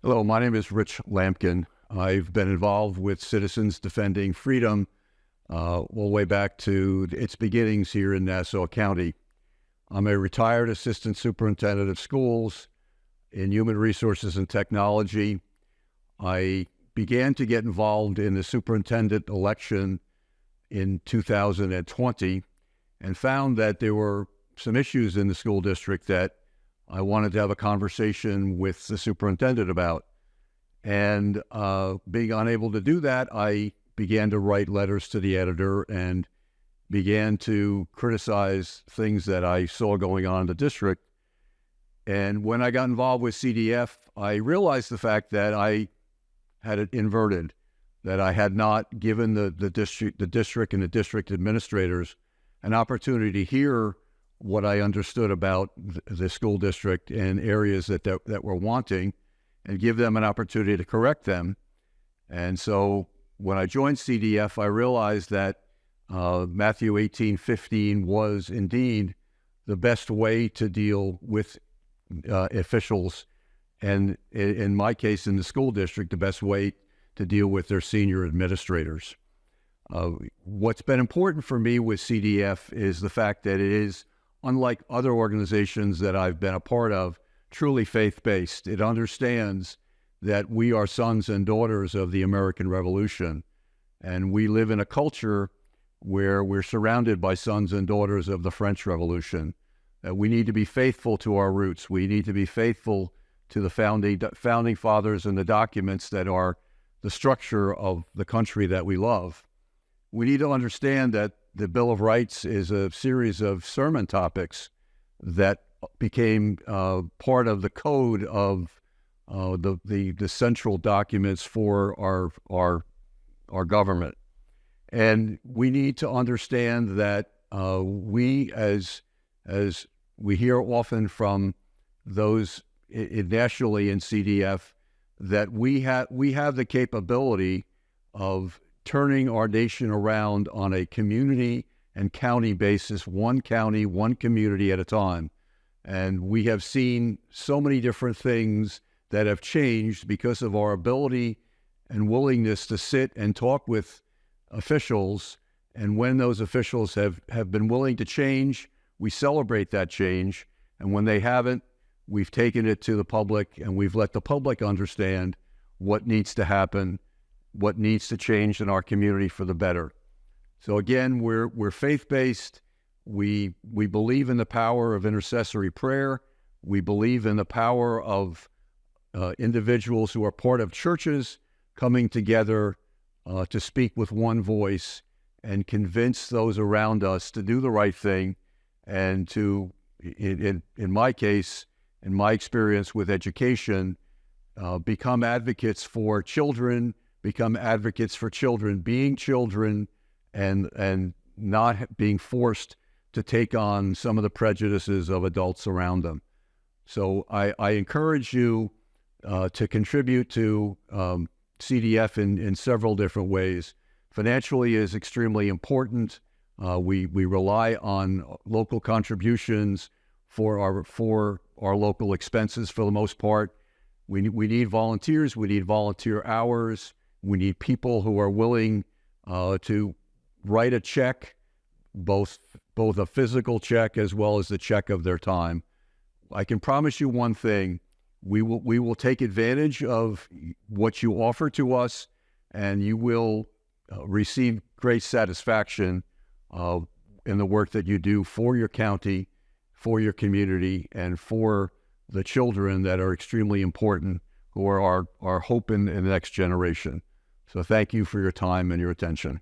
Hello, my name is Rich Lamken. I've been involved with Citizens Defending Freedom all the way back to its beginnings here in Nassau County. I'm a retired assistant superintendent of schools in human resources and technology. I began to get involved in the superintendent election in 2020 and found that there were some issues in the school district that I wanted to have a conversation with the superintendent about. And being unable to do that, I began to write letters to the editor and began to criticize things that I saw going on in the district. And when I got involved with CDF, I realized the fact that I had it inverted, that I had not given the district and the district administrators an opportunity to hear what I understood about the school district and areas that were wanting, and give them an opportunity to correct them. And so when I joined CDF, I realized that Matthew 18:15 was indeed the best way to deal with officials, and in my case, in the school district, the best way to deal with their senior administrators. What's been important for me with CDF is the fact that it is, unlike other organizations that I've been a part of, truly faith-based. It understands that we are sons and daughters of the American Revolution, and we live in a culture where we're surrounded by sons and daughters of the French Revolution. We need to be faithful to our roots. We need to be faithful to the founding fathers and the documents that are the structure of the country that we love. We need to understand that the Bill of Rights is a series of sermon topics that became part of the code of the central documents for our government. And we need to understand that we, as we hear often from those nationally in CDF, that we have the capability of turning our nation around on a community and county basis, one county, one community at a time. And we have seen so many different things that have changed because of our ability and willingness to sit and talk with officials. And when those officials have been willing to change, we celebrate that change. And when they haven't, we've taken it to the public and we've let the public understand what needs to happen, what needs to change in our community for the better. So again, we're faith-based. We believe in the power of intercessory prayer. We believe in the power of individuals who are part of churches coming together to speak with one voice and convince those around us to do the right thing, and to, in my case, in my experience with education, become advocates for children, become advocates for children being children, and not being forced to take on some of the prejudices of adults around them. So I encourage you to contribute to CDF in several different ways. Financially is extremely important. We rely on local contributions for our local expenses for the most part. We need volunteers. We need volunteer hours. We need people who are willing to write a check, both a physical check as well as the check of their time. I can promise you one thing: we will take advantage of what you offer to us, and you will receive great satisfaction in the work that you do for your county, for your community, and for the children that are extremely important, who are our hope in the next generation. So thank you for your time and your attention.